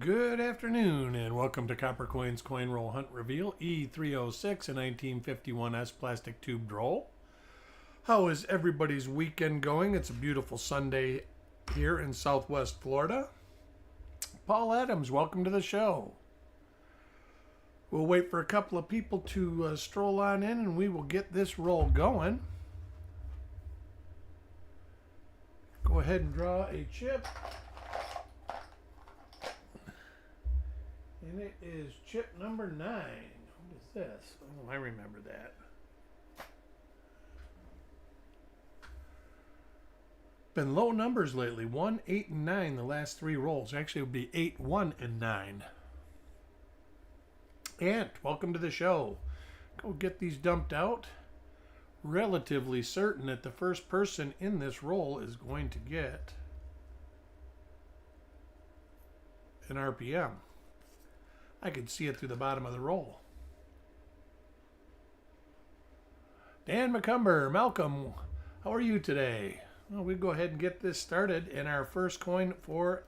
Good afternoon and welcome to Copper Coins Coin Roll Hunt Reveal E306, a 1951 S plastic tubed roll. How is everybody's weekend going? It's a beautiful Sunday here in Southwest Florida. Paul Adams, welcome to the show. We'll wait for a couple of people to stroll on in and we will get this roll going. Go ahead and draw a chip. And it is chip number 9. What is this? Oh, I remember that. Been low numbers lately. 1, 8, and 9 the last 3 rolls. Actually, it would be 8, 1, and 9. Ant, welcome to the show. Go get these dumped out. Relatively certain that the first person in this roll is going to get an RPM. I could see it through the bottom of the roll. Dan McCumber, Malcolm, how are you today? Well, we go ahead and get this started, and our first coin for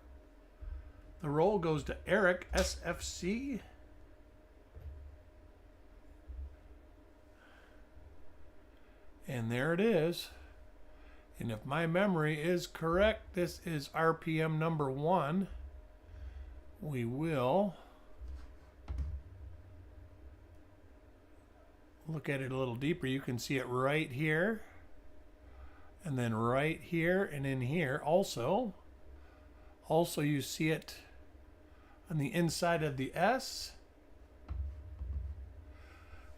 the roll goes to Eric, SFC. And there it is. And if my memory is correct, this is RPM number 1. We will look at it a little deeper. You can see it right here, and then right here, and in here also. Also, you see it on the inside of the S.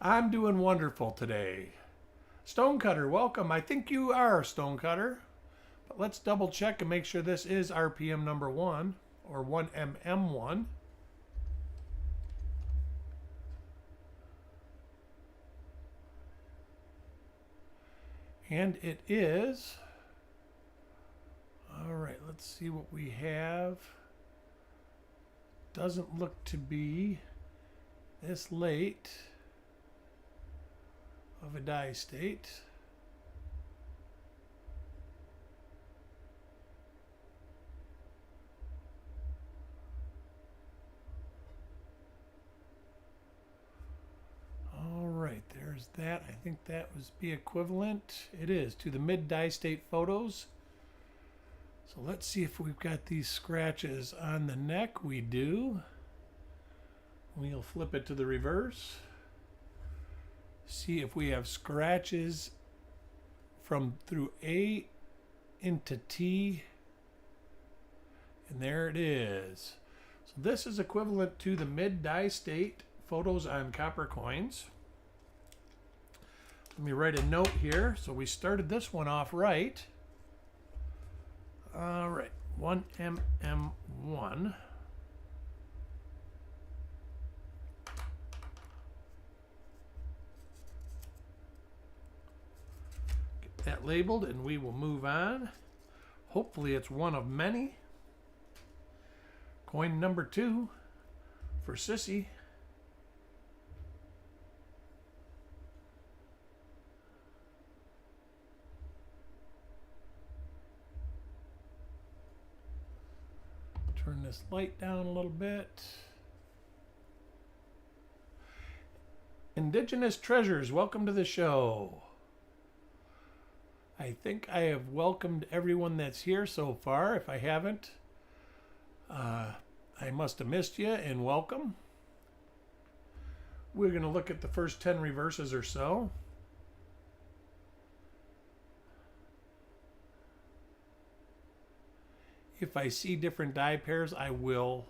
I'm doing wonderful today. Stonecutter, welcome. I think you are Stonecutter, but let's double check and make sure this is RPM number 1 or 1MM1. And it is. All right, let's see what we have. Doesn't look to be this late of a die state. There's that. I think that was be equivalent. It is to the mid die state photos. So let's see if we've got these scratches on the neck. We do. We'll flip it to the reverse. See if we have scratches from through A into T. And there it is. So this is equivalent to the mid die state photos on copper coins. Let me write a note here. So we started this one off right. All right, 1MM1. Get that labeled and we will move on. Hopefully it's one of many. Coin number 2 for Sissy. Turn this light down a little bit. Indigenous Treasures, welcome to the show. I think I have welcomed everyone that's here so far. If I haven't, I must have missed you, and welcome. We're going to look at the first 10 reverses or so. If I see different die pairs, I will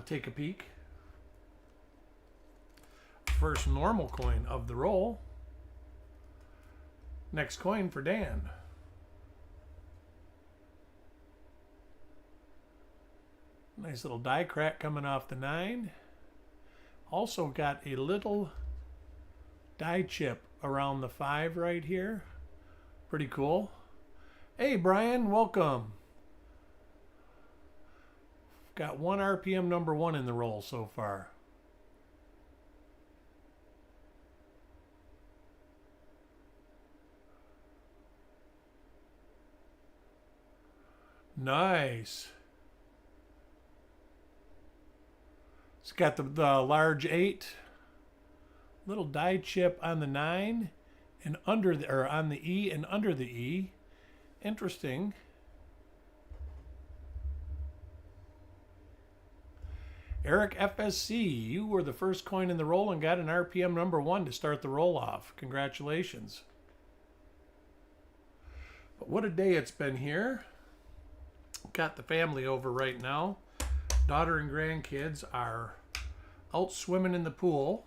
take a peek. First normal coin of the roll. Next coin for Dan. Nice little die crack coming off the 9. Also got a little die chip around the 5 right here. Pretty cool. Hey Brian, welcome. Got one RPM number 1 in the roll so far. Nice. got the large 8, little die chip on the 9, and under the, or on the E and under the E. Interesting. Eric FSC, you were the first coin in the roll and got an RPM number 1 to start the roll off. Congratulations. But what a day it's been here. Got the family over right now. Daughter and grandkids are out swimming in the pool.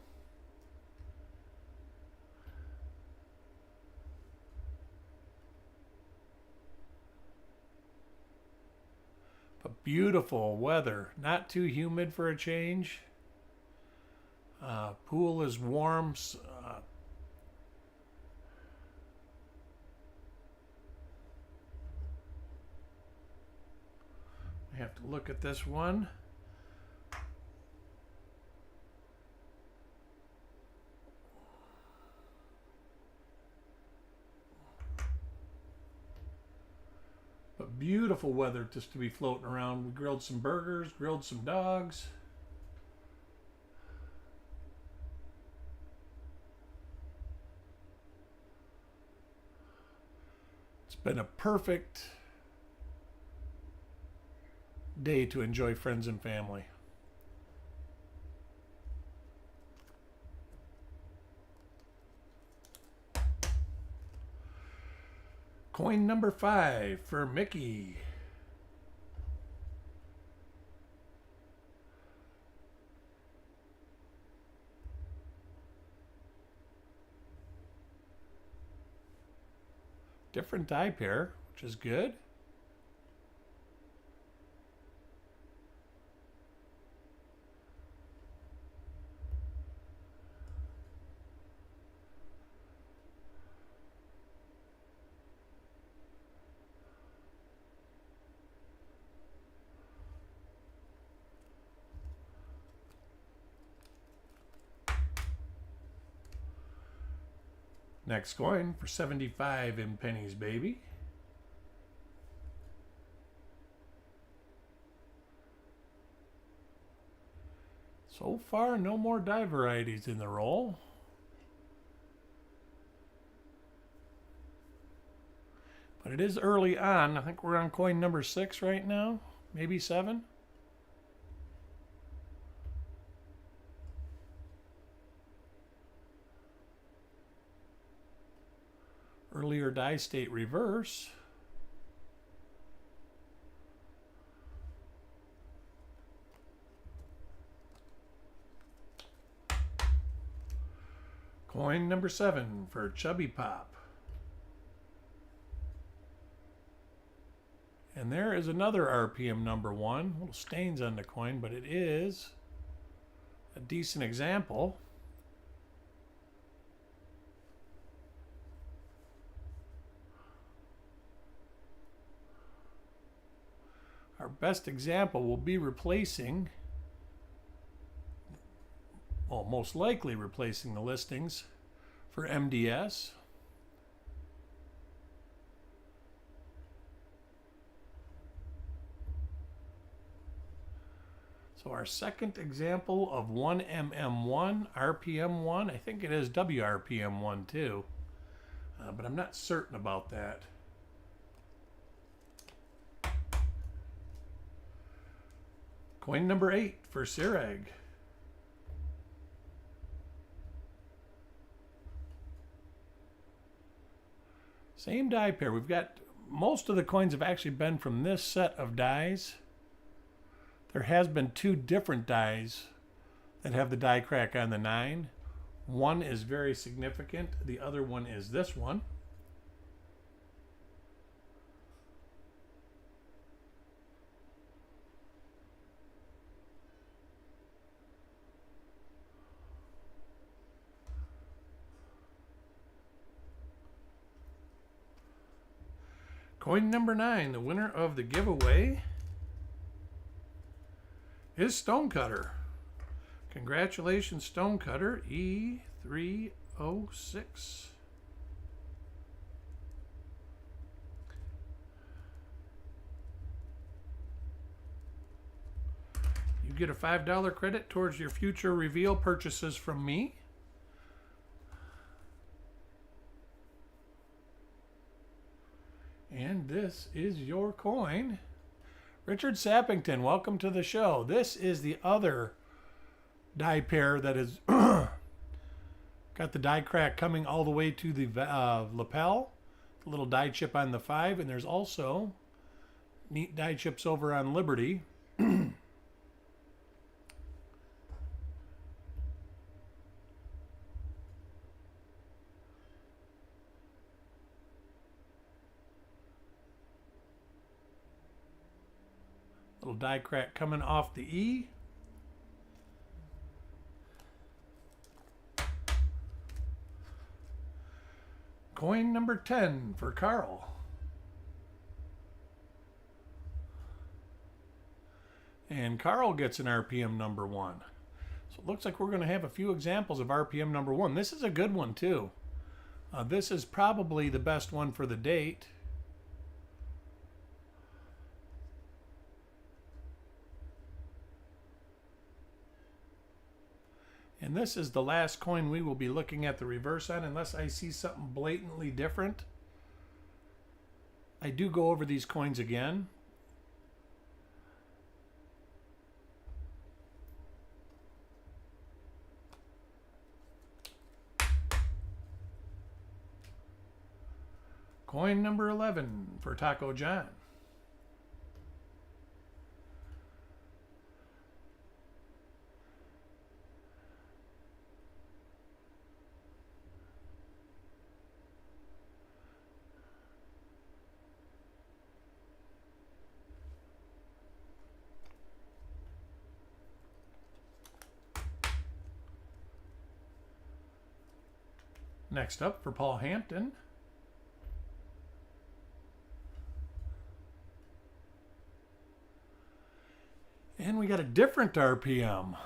But beautiful weather. Not too humid for a change. Pool is warm. We have to look at this one. But beautiful weather just to be floating around. We grilled some burgers, grilled some dogs. It's been a perfect day to enjoy friends and family. Coin number 5 for Mickey. Different die pair, which is good. Next coin for 75 in pennies, baby. So far, no more die varieties in the roll. But it is early on. I think we're on coin number 6 right now. Maybe 7. Earlier die state reverse. Coin number 7 for Chubby Pop. And there is another RPM number 1. Little stains on the coin, but it is a decent example. Our best example will be replacing, well, most likely replacing the listings for MDS. So our second example of 1MM1, RPM1, I think it is WRPM1 too, but I'm not certain about that. Coin number 8 for Sireg. Same die pair. We've got most of the coins have actually been from this set of dies. There has been 2 different dies that have the die crack on the 9. One is very significant. The other one is this one. Coin number 9, the winner of the giveaway, is Stonecutter. Congratulations, Stonecutter, E306. You get a $5 credit towards your future reveal purchases from me. And this is your coin. Richard Sappington, welcome to the show. This is the other die pair that is got the die crack coming all the way to the lapel. The little die chip on the 5, and there's also neat die chips over on Liberty. Little die crack coming off the E. Coin number 10 for Carl. And Carl gets an RPM number 1. So it looks like we're going to have a few examples of RPM number 1. This is a good one too. This is probably the best one for the date. And this is the last coin we will be looking at the reverse on, unless I see something blatantly different. I do go over these coins again. Coin number 11 for Taco John. Next up for Paul Hampton. And we got a different RPM.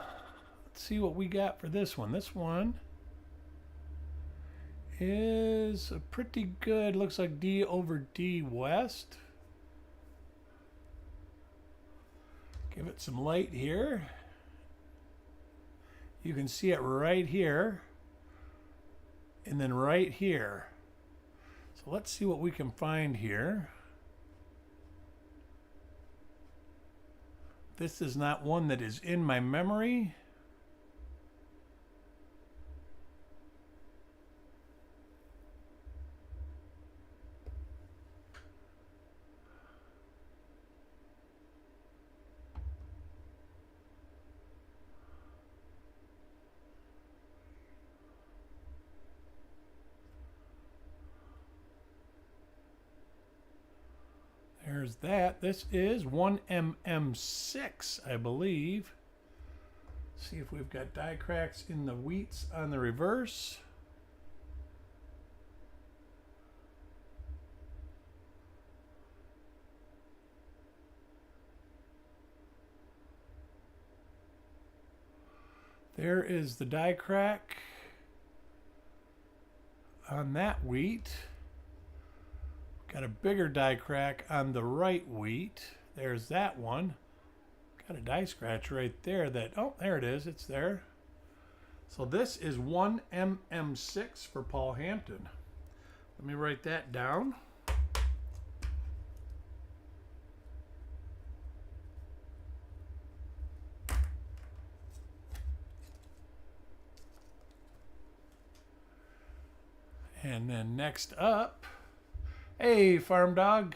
Let's see what we got for this one. This one is a pretty good, looks like D over D West. Give it some light here. You can see it right here. And then right here. So let's see what we can find here. This is not one that is in my memory. There's that. This is 1mm6, I believe. See if we've got die cracks in the wheats on the reverse. There is the die crack on that wheat. Got a bigger die crack on the right wheat. There's that one. Got a die scratch right there that, oh, there it is. It's there. So this is 1mm6 for Paul Hampton. Let me write that down. And then next up, hey, Farm Dog.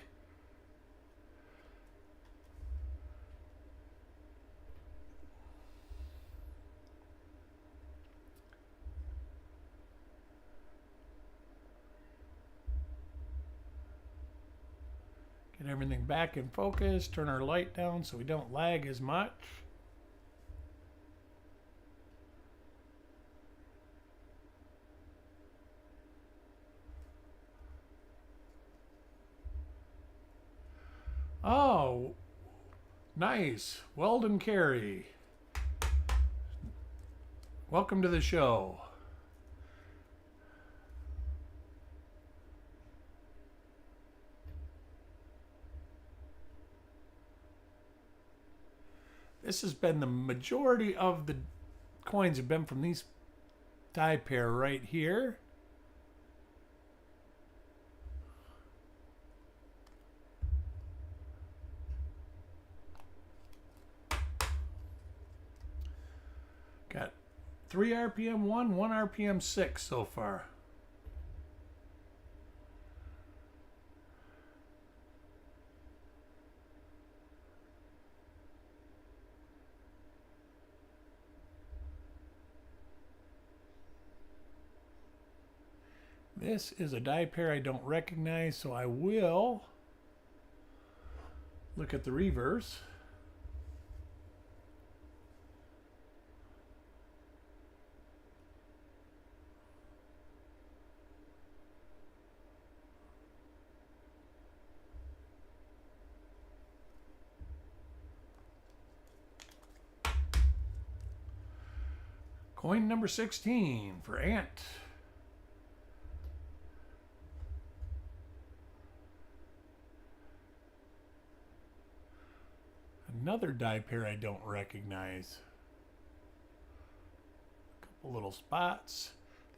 Get everything back in focus. Turn our light down so we don't lag as much. Oh, nice. Weldon Carey. Welcome to the show. This has been the majority of the coins have been from these die pair right here. Got 3 RPM 1, 1 RPM 6 so far. This is a die pair I don't recognize, so I will look at the reverse. Coin number 16 for Ant. Another die pair I don't recognize. A couple little spots.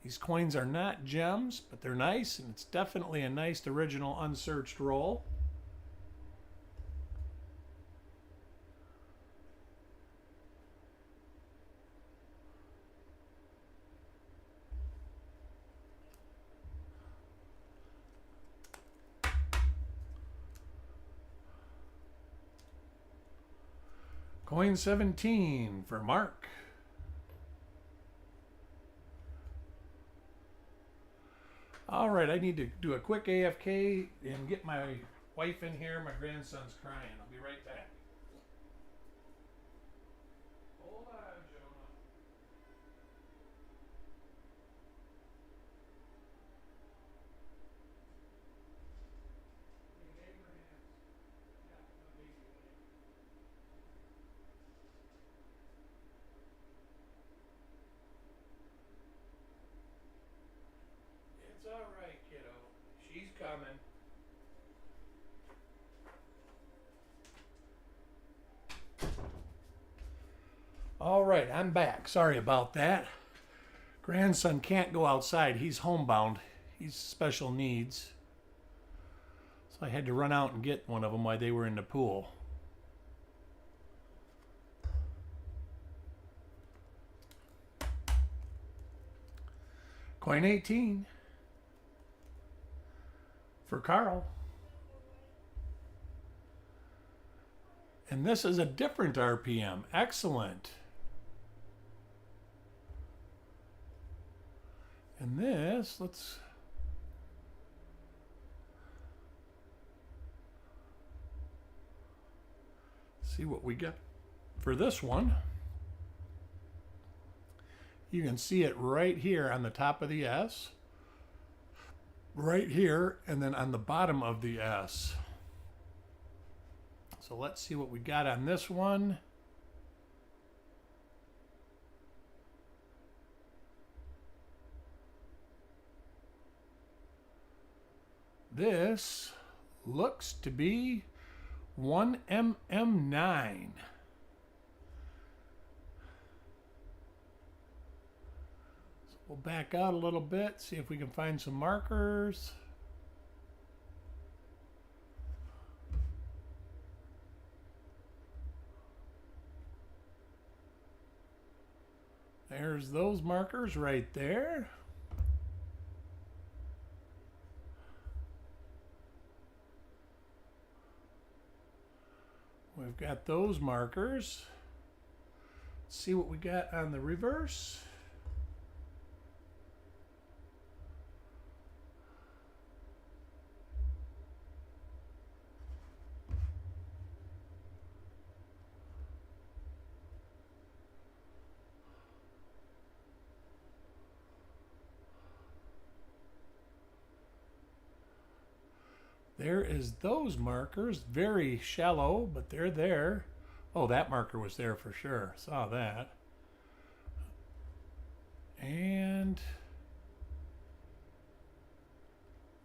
These coins are not gems, but they're nice, and it's definitely a nice original unsearched roll. Coin 17 for Mark. All right, I need to do a quick AFK and get my wife in here. My grandson's crying. I'll be right back. Hold on, Jonah. Hey, Abraham. Yeah, my baby wife. It's all right, kiddo. She's coming. All right, I'm back. Sorry about that. Grandson can't go outside. He's homebound. He's special needs. So I had to run out and get one of them while they were in the pool. Coin 18 for Carl. And this is a different RPM. Excellent. And this, let's see what we got for this one. You can see it right here on the top of the S, right here, and then on the bottom of the S. So let's see what we got on this one. This looks to be 1mm9. So we'll back out a little bit, see if we can find some markers. There's those markers right there. We've got those markers. Let's see what we got on the reverse. There is those markers, very shallow, but they're there. Oh, that marker was there for sure. Saw that. And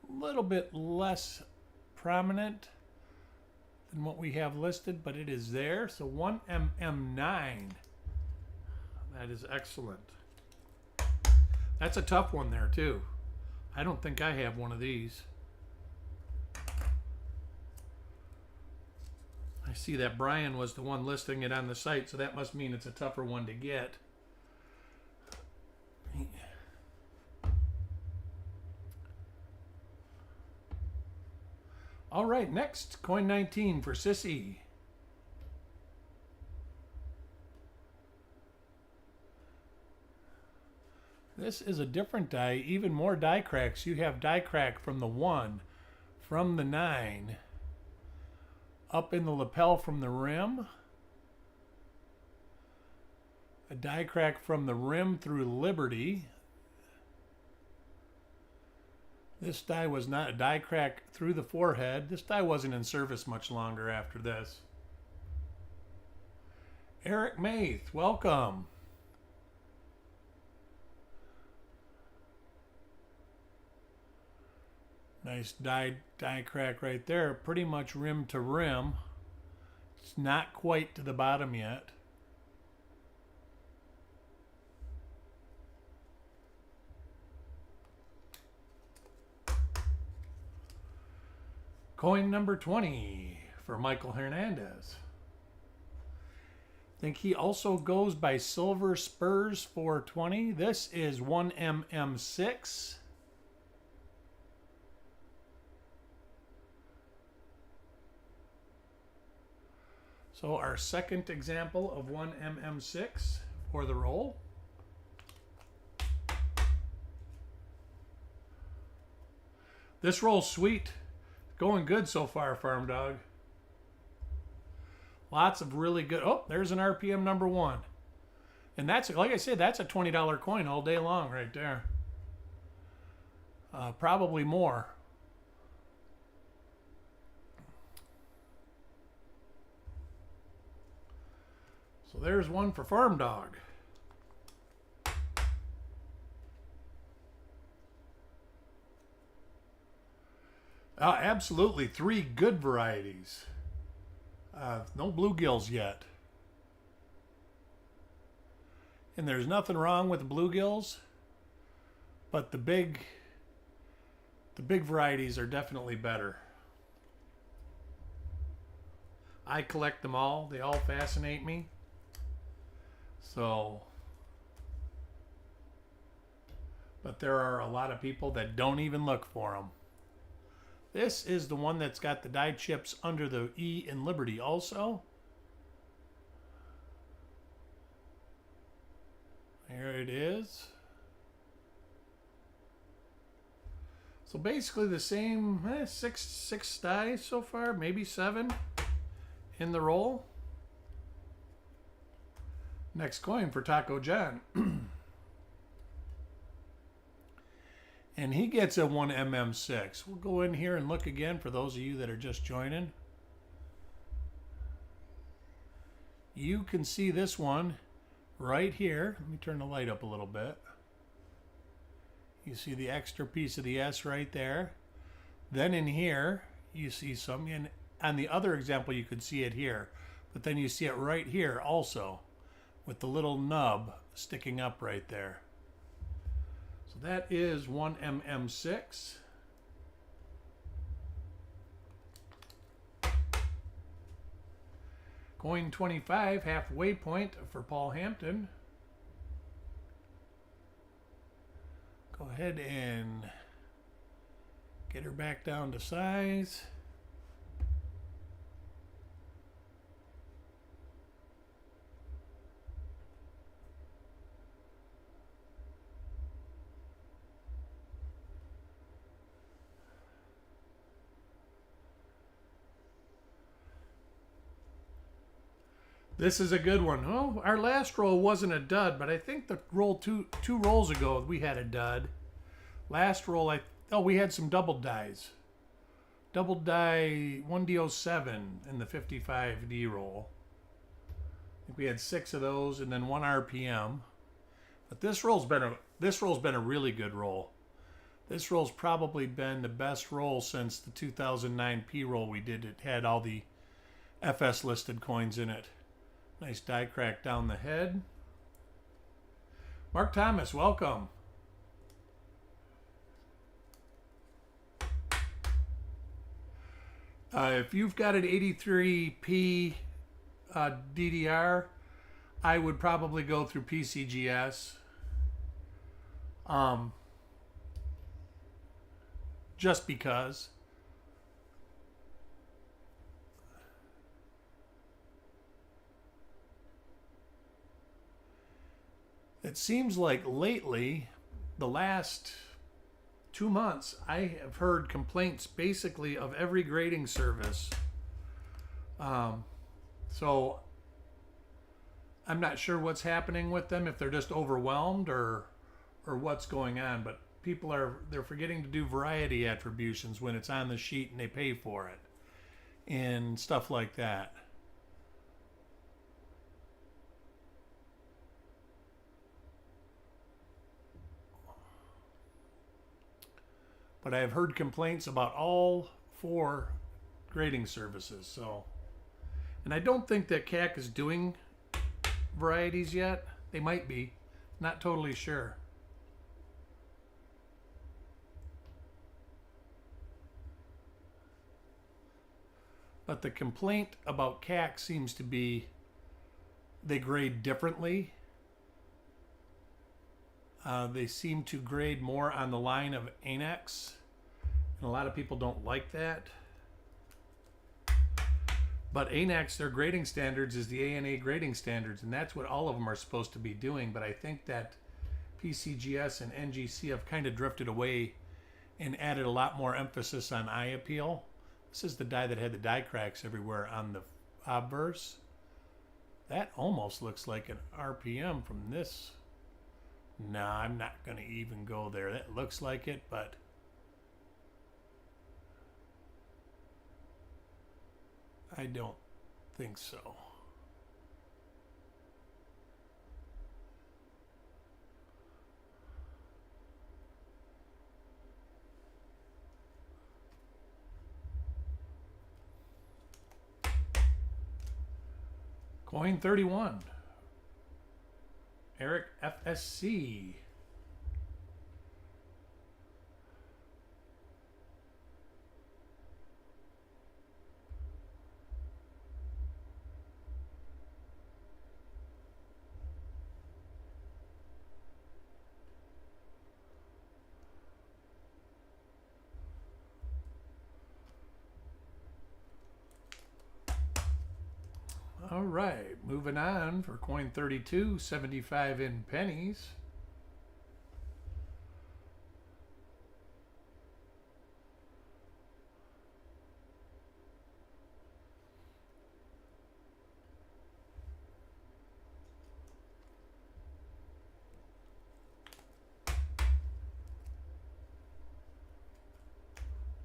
a little bit less prominent than what we have listed, but it is there. So 1mm9. That is excellent. That's a tough one there too. I don't think I have one of these. I see that Brian was the one listing it on the site, so that must mean it's a tougher one to get. All right, next, coin 19 for Sissy. This is a different die, even more die cracks. You have die crack from the 1, from the 9, up in the lapel from the rim, a die crack from the rim through Liberty. This die was not a die crack through the forehead. This die wasn't in service much longer after this. Eric Maith, welcome. Nice die crack right there. Pretty much rim to rim. It's not quite to the bottom yet. Coin number 20 for Michael Hernandez. I think he also goes by Silver Spurs 420. This is 1mm6. So our second example of 1mm6 for the roll. This roll's sweet. Going good so far, Farm Dog. Lots of really good. Oh, there's an RPM number 1. And that's, like I said, that's a $20 coin all day long right there. Probably more. So there's one for Farm Dog. Absolutely, 3 good varieties. No bluegills yet. And there's nothing wrong with the bluegills, but the big varieties are definitely better. I collect them all. They all fascinate me. So, but there are a lot of people that don't even look for them. This is the one that's got the die chips under the E in Liberty also. There it is. So basically the same six dies so far, maybe 7 in the roll. Next coin for Taco John. And he gets a 1mm6. We'll go in here and look again for those of you that are just joining. You can see this one right here. Let me turn the light up a little bit. You see the extra piece of the S right there. Then in here, you see some. And on the other example, you could see it here. But then you see it right here also, with the little nub sticking up right there. So that is 1mm6. Coin 25, halfway point for Paul Hampton. Go ahead and get her back down to size. This is a good one. Oh, our last roll wasn't a dud, but I think the roll two rolls ago we had a dud. Last roll, we had some double dies. Double die 1D07 in the 55D roll. I think we had 6 of those and then 1 RPM. But this roll's been a really good roll. This roll's probably been the best roll since the 2009 P roll we did. It had all the FS listed coins in it. Nice die crack down the head. Mark Thomas, welcome. If you've got an 83p DDR, I would probably go through PCGS. Just because. It seems like lately, the last 2 months, I have heard complaints basically of every grading service. So I'm not sure what's happening with them, if they're just overwhelmed or what's going on, but they're forgetting to do variety attributions when it's on the sheet and they pay for it and stuff like that. But I've heard complaints about all 4 grading services. And I don't think that CAC is doing varieties yet. They might be. Not totally sure. But the complaint about CAC seems to be they grade differently. They seem to grade more on the line of ANAX, and a lot of people don't like that. But ANAX, their grading standards is the ANA grading standards, and that's what all of them are supposed to be doing. But I think that PCGS and NGC have kind of drifted away and added a lot more emphasis on eye appeal. This is the die that had the die cracks everywhere on the obverse. That almost looks like an RPM from this. No, I'm not going to even go there. That looks like it, but I don't think so. Coin 31. Eric FSC. All right, moving on for coin 32, 75 in pennies.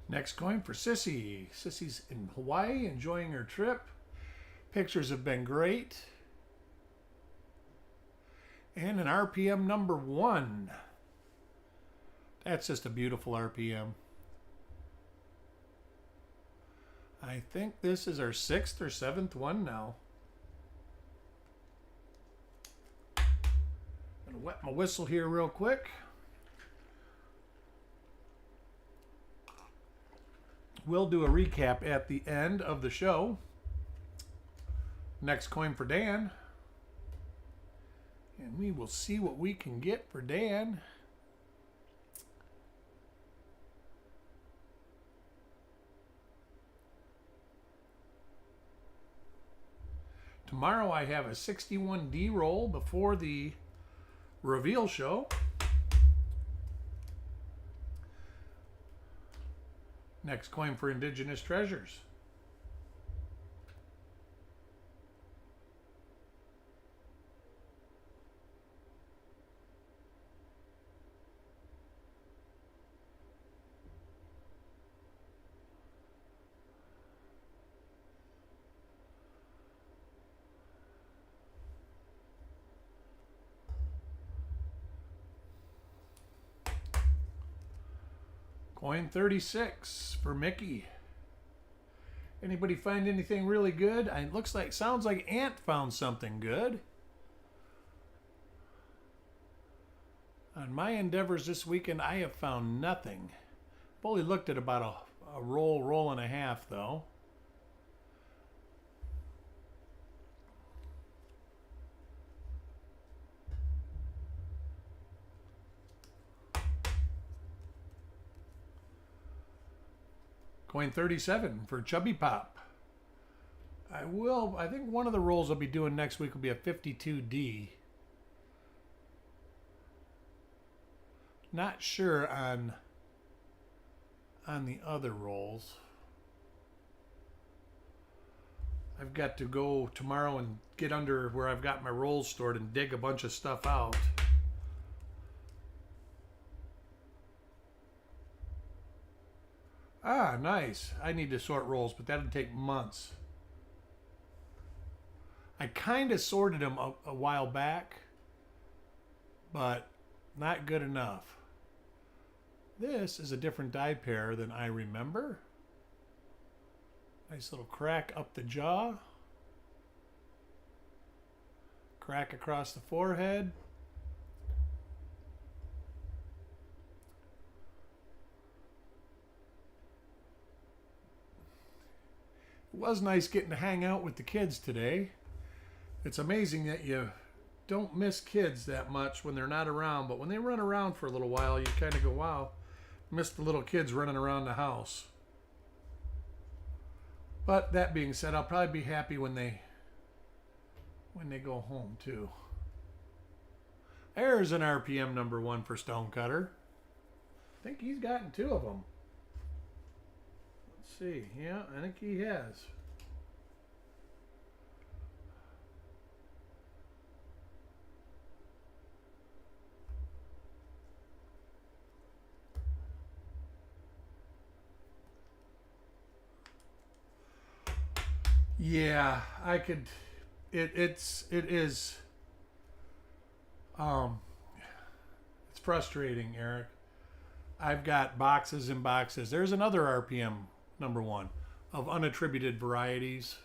Next coin for Sissy. Sissy's in Hawaii enjoying her trip. Pictures have been great. And an RPM number 1. That's just a beautiful RPM. I think this is our 6th or 7th one now. Gonna wet my whistle here real quick. We'll do a recap at the end of the show. Next coin for Dan. And we will see what we can get for Dan. Tomorrow I have a 61D roll before the reveal show. Next coin for Indigenous Treasures. Coin 36 for Mickey. Anybody find anything really good? It looks like, sounds like Ant found something good. On my endeavors this weekend, I have found nothing. I've only looked at about a roll and a half, though. Coin 37 for Chubby Pop. I think one of the rolls I'll be doing next week will be a 52D. Not sure on the other rolls. I've got to go tomorrow and get under where I've got my rolls stored and dig a bunch of stuff out. Ah, nice. I need to sort rolls, but that'll take months. I kind of sorted them a while back, but not good enough. This is a different die pair than I remember. Nice little crack up the jaw. Crack across the forehead. It was nice getting to hang out with the kids today. It's amazing that you don't miss kids that much when they're not around, but when they run around for a little while, you kind of go, wow, miss the little kids running around the house. But that being said, I'll probably be happy when they go home too. There's an RPM number 1 for Stonecutter. I think he's gotten 2 of them. Let's see. Yeah, I think he has. Yeah, I could. It's frustrating, Eric. I've got boxes and boxes. There's another RPM number 1 of unattributed varieties.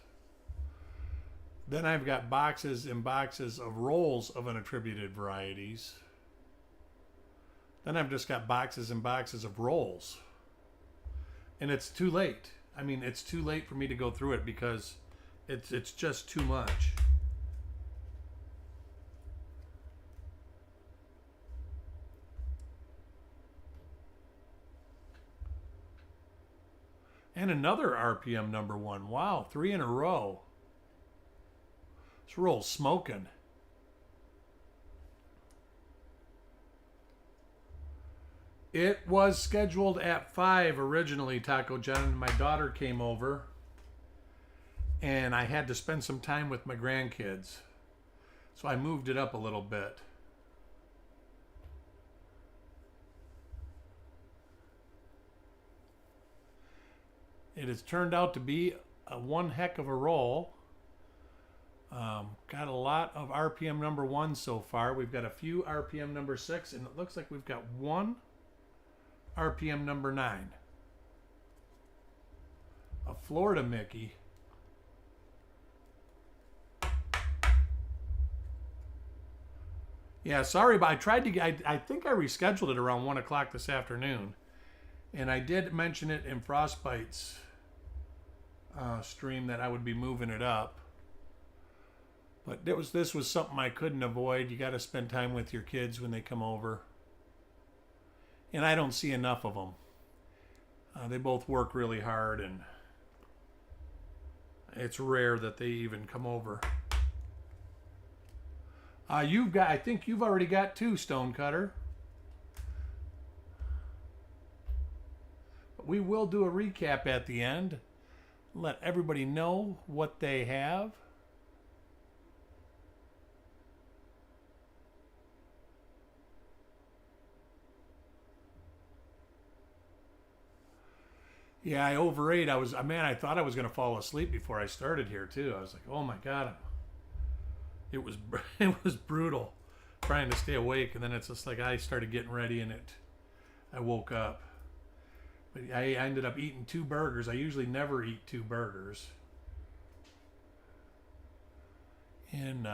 Then I've got boxes and boxes of rolls of unattributed varieties. Then I've just got boxes and boxes of rolls. And it's too late. I mean, it's too late for me to go through it because it's just too much. And another RPM number 1. Wow, 3 in a row. This roll's smoking. It was scheduled at 5 originally, Taco John, and my daughter came over. And I had to spend some time with my grandkids. So I moved it up a little bit. It has turned out to be one heck of a roll. Got a lot of RPM number 1 so far. We've got a few RPM number 6, and it looks like we've got 1 RPM number 9. A Florida Mickey. Yeah, sorry, but I tried to get, I think I rescheduled it around 1 o'clock this afternoon. And I did mention it in Frostbite's stream that I would be moving it up. But this was something I couldn't avoid. You got to spend time with your kids when they come over. And I don't see enough of them. They both work really hard, and it's rare that they even come over. I think you've already got 2, Stonecutter. But we will do a recap at the end. Let everybody know what they have. Yeah, I overate. I thought I was going to fall asleep before I started here too. I was like, oh my God. It was brutal trying to stay awake, and then it's just like I started getting ready and I woke up. But I ended up eating 2 burgers. I usually never eat 2 burgers. And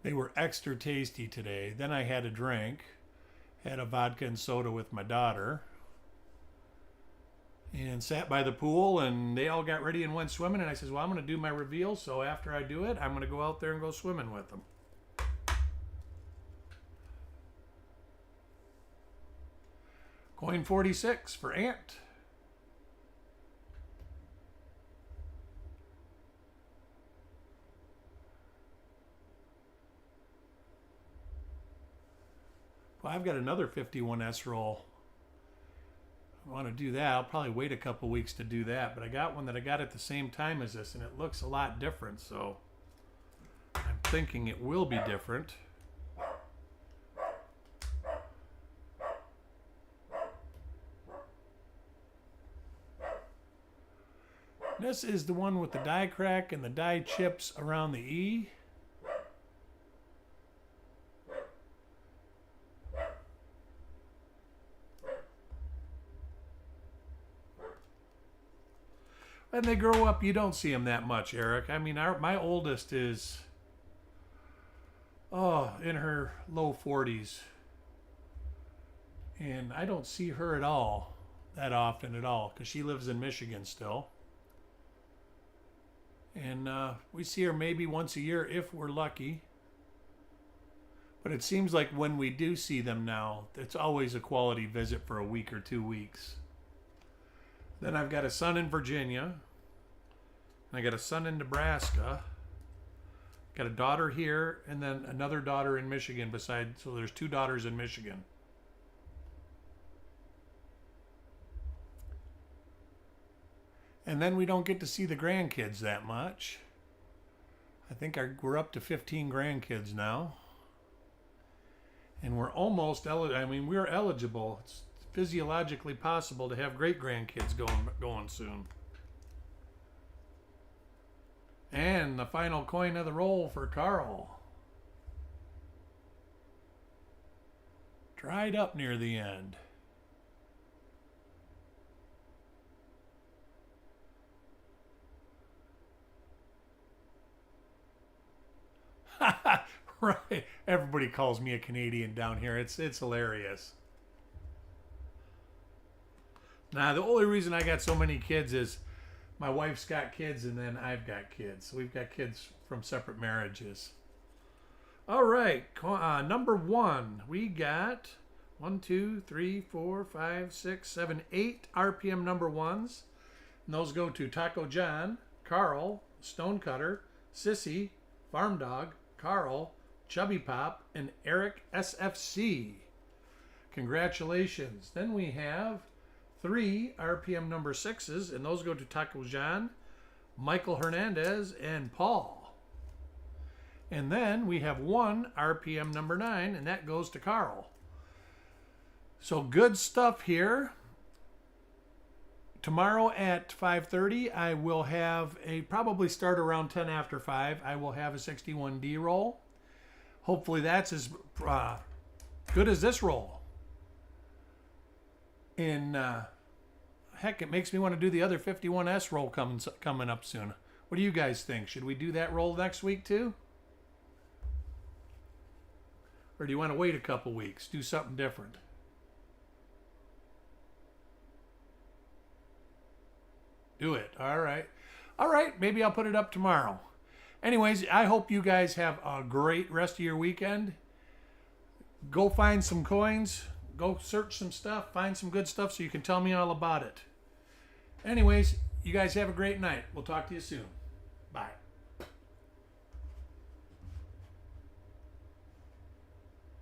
they were extra tasty today. Then I had a drink. Had a vodka and soda with my daughter. And sat by the pool, and they all got ready and went swimming. And I says, well, I'm going to do my reveal, so after I do it, I'm going to go out there and go swimming with them. Coin 46 for Ant. Well, I've got another 51S roll. I want to do that. I'll probably wait a couple weeks to do that, but I got one that I got at the same time as this, and it looks a lot different, so I'm thinking it will be different. This is the one with the die crack and the die chips around the E. And they grow up, you don't see them that much, Eric. I mean, my oldest is, in her low 40s. And I don't see her at all, that often at all, because she lives in Michigan still. And we see her maybe once a year if we're lucky. But it seems like when we do see them now, it's always a quality visit for a week or 2 weeks. Then I've got a son in Virginia. And I got a son in Nebraska. Got a daughter here, and then another daughter in Michigan besides. So there's 2 daughters in Michigan. And then we don't get to see the grandkids that much. I think we're up to 15 grandkids now. And we're almost eligible. I mean, we're eligible. It's physiologically possible to have great-grandkids going soon. And the final coin of the roll for Carl. Dried up near the end. Right. Everybody calls me a Canadian down here. It's hilarious. Now, the only reason I got so many kids is my wife's got kids and then I've got kids. So we've got kids from separate marriages. All right. Number 1. We got 1, 2, 3, 4, 5, 6, 7, 8 RPM number 1s. And those go to Taco John, Carl, Stonecutter, Sissy, Farm Dog, Carl, Chubby Pop, and Eric SFC. Congratulations. Then we have 3 RPM number 6s, and those go to Taco John, Michael Hernandez, and Paul. And then we have 1 RPM number 9, and that goes to Carl. So good stuff here. Tomorrow at 5:30, I will have probably start around 10 after 5. I will have a 61D roll. Hopefully that's as good as this roll. And heck, it makes me want to do the other 51S roll coming up soon. What do you guys think? Should we do that roll next week too? Or do you want to wait a couple weeks, do something different? Do it. All right. All right. Maybe I'll put it up tomorrow. Anyways, I hope you guys have a great rest of your weekend. Go find some coins. Go search some stuff. Find some good stuff so you can tell me all about it. Anyways, you guys have a great night. We'll talk to you soon. Bye.